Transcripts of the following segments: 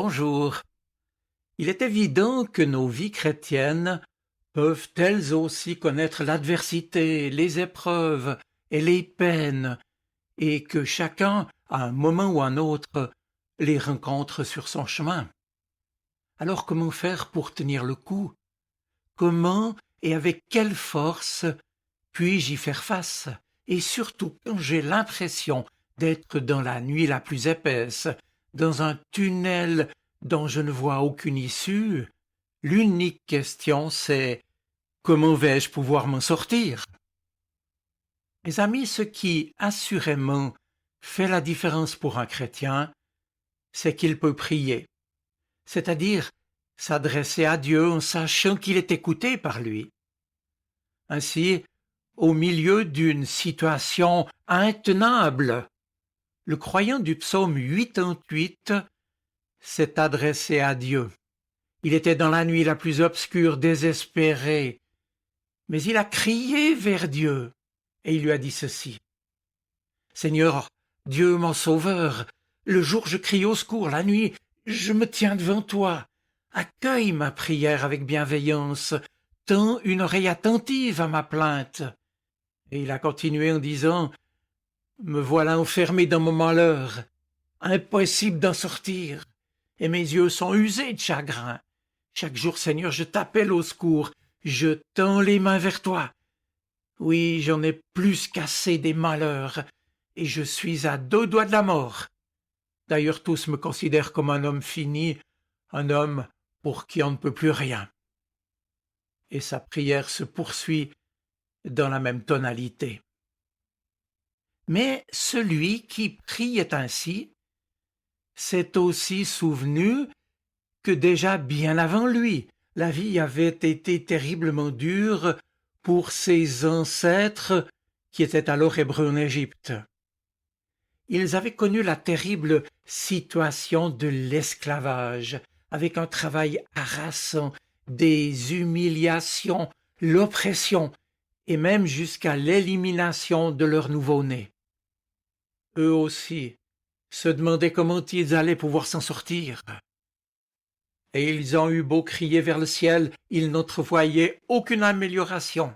Bonjour. Il est évident que nos vies chrétiennes peuvent elles aussi connaître l'adversité, les épreuves et les peines, et que chacun, à un moment ou un autre, les rencontre sur son chemin. Alors comment faire pour tenir le coup? Comment et avec quelle force puis-je y faire face? Et surtout quand j'ai l'impression d'être dans la nuit la plus épaisse, dans un tunnel dont je ne vois aucune issue, l'unique question c'est: comment vais-je pouvoir m'en sortir? Mes amis, ce qui assurément fait la différence pour un chrétien, c'est qu'il peut prier, c'est-à-dire s'adresser à Dieu en sachant qu'il est écouté par lui. Ainsi, au milieu d'une situation intenable, le croyant du psaume 88 s'est adressé à Dieu. Il était dans la nuit la plus obscure, désespéré, mais il a crié vers Dieu, et il lui a dit ceci: Seigneur, Dieu mon sauveur, le jour je crie au secours, la nuit je me tiens devant toi. Accueille ma prière avec bienveillance, tends une oreille attentive à ma plainte. Et il a continué en disant: me voilà enfermé dans mon malheur, impossible d'en sortir, et mes yeux sont usés de chagrin. Chaque jour, Seigneur, je t'appelle au secours, je tends les mains vers toi. Oui, j'en ai plus qu'assez des malheurs, et je suis à 2 doigts de la mort. D'ailleurs, tous me considèrent comme un homme fini, un homme pour qui on ne peut plus rien. Et sa prière se poursuit dans la même tonalité. Mais celui qui priait ainsi s'est aussi souvenu que déjà bien avant lui, la vie avait été terriblement dure pour ses ancêtres qui étaient alors hébreux en Égypte. Ils avaient connu la terrible situation de l'esclavage, avec un travail harassant, des humiliations, l'oppression, et même jusqu'à l'élimination de leur nouveau-né. Eux aussi se demandaient comment ils allaient pouvoir s'en sortir. Et ils ont eu beau crier vers le ciel, ils n'entrevoyaient aucune amélioration.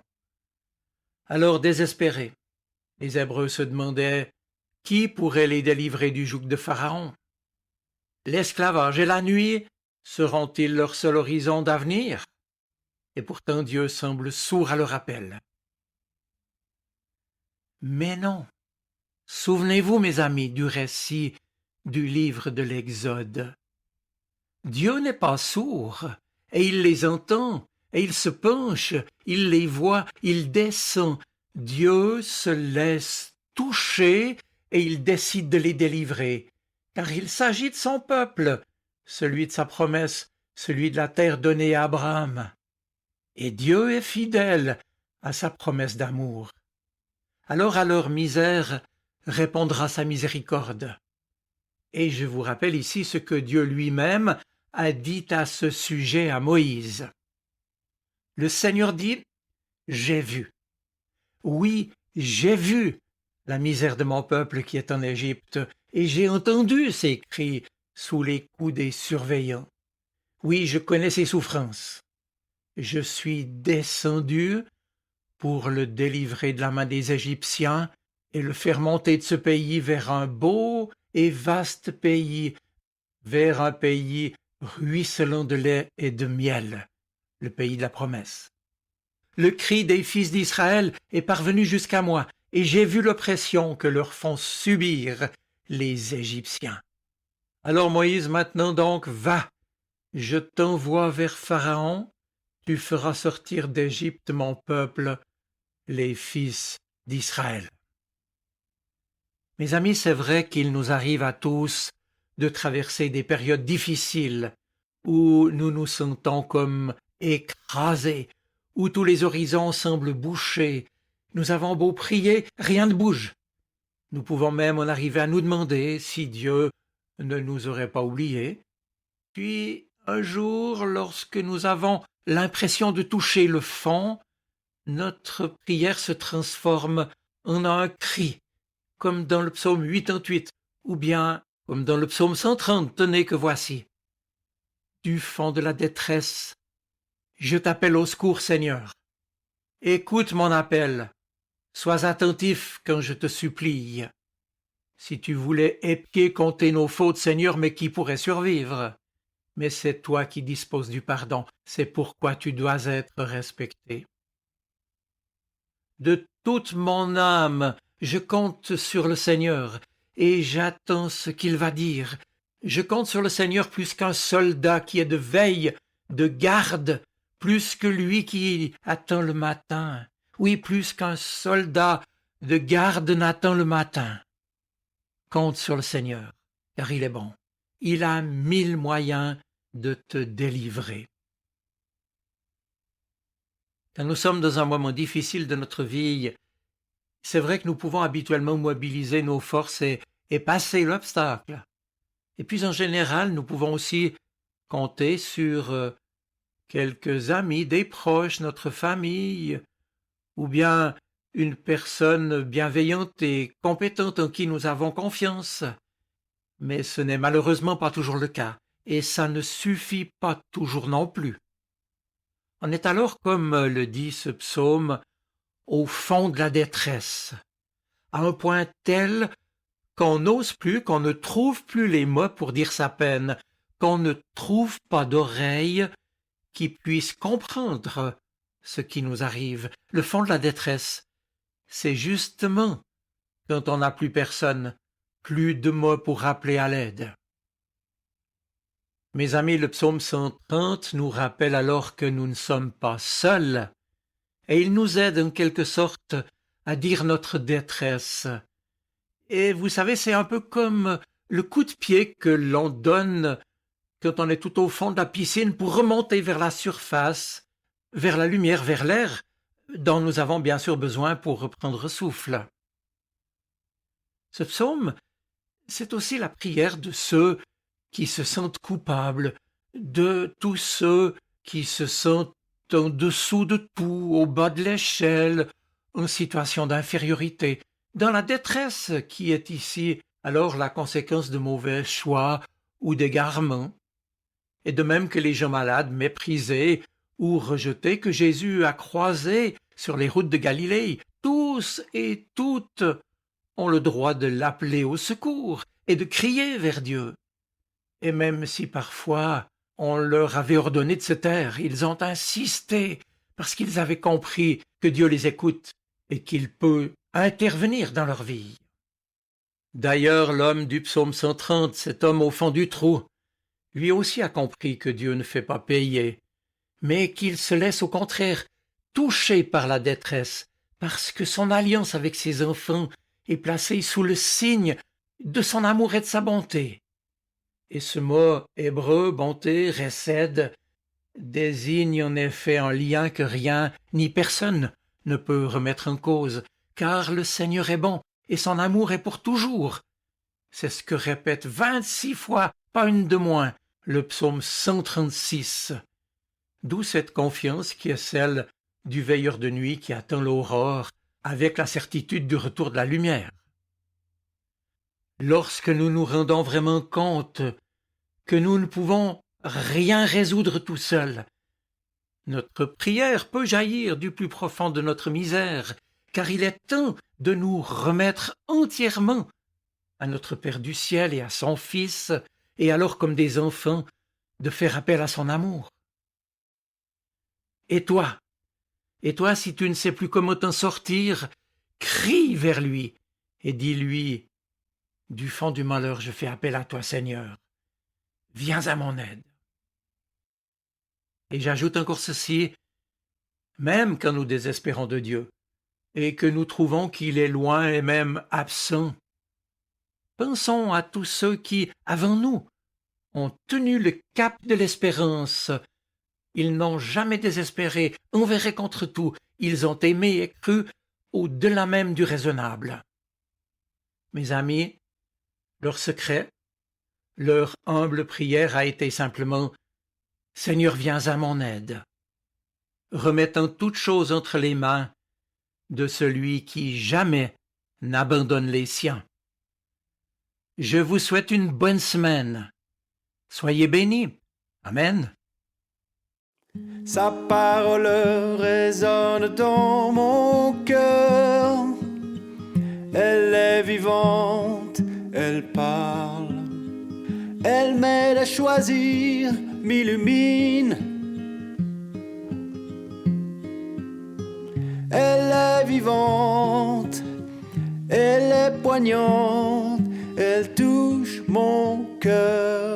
Alors désespérés, les Hébreux se demandaient qui pourrait les délivrer du joug de Pharaon. L'esclavage et la nuit seront-ils leur seul horizon d'avenir? Et pourtant Dieu semble sourd à leur appel. Mais non. Souvenez-vous, mes amis, du récit du livre de l'Exode. Dieu n'est pas sourd, et il les entend, et il se penche, il les voit, il descend. Dieu se laisse toucher, et il décide de les délivrer, car il s'agit de son peuple, celui de sa promesse, celui de la terre donnée à Abraham. Et Dieu est fidèle à sa promesse d'amour. Alors à leur misère répondra sa miséricorde. Et je vous rappelle ici ce que Dieu lui-même a dit à ce sujet à Moïse. Le Seigneur dit: j'ai vu. Oui, j'ai vu la misère de mon peuple qui est en Égypte, et j'ai entendu ses cris sous les coups des surveillants. Oui, je connais ses souffrances. Je suis descendu pour le délivrer de la main des Égyptiens et le faire monter de ce pays vers un beau et vaste pays, vers un pays ruisselant de lait et de miel, le pays de la promesse. Le cri des fils d'Israël est parvenu jusqu'à moi, et j'ai vu l'oppression que leur font subir les Égyptiens. Alors Moïse, maintenant donc, va, je t'envoie vers Pharaon, tu feras sortir d'Égypte mon peuple, les fils d'Israël. Mes amis, c'est vrai qu'il nous arrive à tous de traverser des périodes difficiles où nous nous sentons comme écrasés, où tous les horizons semblent bouchés. Nous avons beau prier, rien ne bouge. Nous pouvons même en arriver à nous demander si Dieu ne nous aurait pas oubliés. Puis, un jour, lorsque nous avons l'impression de toucher le fond, notre prière se transforme en un cri, comme dans le psaume 88, ou bien comme dans le psaume 130, tenez que voici. du fond de la détresse, je t'appelle au secours, Seigneur. Écoute mon appel. Sois attentif quand je te supplie. Si tu voulais épier compter nos fautes, Seigneur, mais qui pourrait survivre? Mais c'est toi qui disposes du pardon, c'est pourquoi tu dois être respecté. De toute mon âme, je compte sur le Seigneur, et j'attends ce qu'il va dire. Je compte sur le Seigneur plus qu'un soldat qui est de veille, de garde, plus que lui qui attend le matin. Oui, plus qu'un soldat de garde n'attend le matin. Compte sur le Seigneur, car il est bon. Il a 1000 moyens de te délivrer. Quand nous sommes dans un moment difficile de notre vie, c'est vrai que nous pouvons habituellement mobiliser nos forces et passer l'obstacle. Et puis en général, nous pouvons aussi compter sur quelques amis, des proches, notre famille, ou bien une personne bienveillante et compétente en qui nous avons confiance. Mais ce n'est malheureusement pas toujours le cas, et ça ne suffit pas toujours non plus. On est alors, comme le dit ce psaume, au fond de la détresse, à un point tel qu'on n'ose plus, qu'on ne trouve plus les mots pour dire sa peine, qu'on ne trouve pas d'oreille qui puisse comprendre ce qui nous arrive. Le fond de la détresse, c'est justement quand on n'a plus personne, plus de mots pour rappeler à l'aide. Mes amis, le psaume 130 nous rappelle alors que nous ne sommes pas seuls, et il nous aide en quelque sorte à dire notre détresse. Et vous savez, c'est un peu comme le coup de pied que l'on donne quand on est tout au fond de la piscine pour remonter vers la surface, vers la lumière, vers l'air, dont nous avons bien sûr besoin pour reprendre souffle. Ce psaume, c'est aussi la prière de ceux qui se sentent coupables, de tous ceux qui se sentent en dessous de tout, au bas de l'échelle, en situation d'infériorité, dans la détresse qui est ici alors la conséquence de mauvais choix ou d'égarements, et de même que les gens malades, méprisés ou rejetés que Jésus a croisés sur les routes de Galilée, tous et toutes ont le droit de l'appeler au secours et de crier vers Dieu. Et même si parfois on leur avait ordonné de se taire, ils ont insisté parce qu'ils avaient compris que Dieu les écoute et qu'il peut intervenir dans leur vie. D'ailleurs, l'homme du psaume 130, cet homme au fond du trou, lui aussi a compris que Dieu ne fait pas payer, mais qu'il se laisse au contraire toucher par la détresse, parce que son alliance avec ses enfants est placée sous le signe de son amour et de sa bonté. Et ce mot hébreu, bonté, resed, désigne en effet un lien que rien ni personne ne peut remettre en cause, car le Seigneur est bon et son amour est pour toujours. C'est ce que répète 26 fois, pas une de moins, le psaume 136. D'où cette confiance qui est celle du veilleur de nuit qui attend l'aurore avec la certitude du retour de la lumière. Lorsque nous nous rendons vraiment compte que nous ne pouvons rien résoudre tout seuls, notre prière peut jaillir du plus profond de notre misère, car il est temps de nous remettre entièrement à notre Père du ciel et à son Fils, et alors comme des enfants, de faire appel à son amour. Et toi, si tu ne sais plus comment t'en sortir, crie vers lui et dis-lui, du fond du malheur, je fais appel à toi, Seigneur. Viens à mon aide. Et j'ajoute encore ceci, même quand nous désespérons de Dieu, et que nous trouvons qu'il est loin et même absent, pensons à tous ceux qui, avant nous, ont tenu le cap de l'espérance. Ils n'ont jamais désespéré, envers contre tout. Ils ont aimé et cru au-delà même du raisonnable. Mes amis, leur secret, leur humble prière a été simplement « Seigneur, viens à mon aide », remettant toutes choses entre les mains de celui qui jamais n'abandonne les siens. Je vous souhaite une bonne semaine. Soyez bénis. Amen. Sa parole résonne dans mon cœur. Elle est vivante, elle parle. Elle m'aide à choisir, m'illumine. Elle est vivante, elle est poignante, elle touche mon cœur.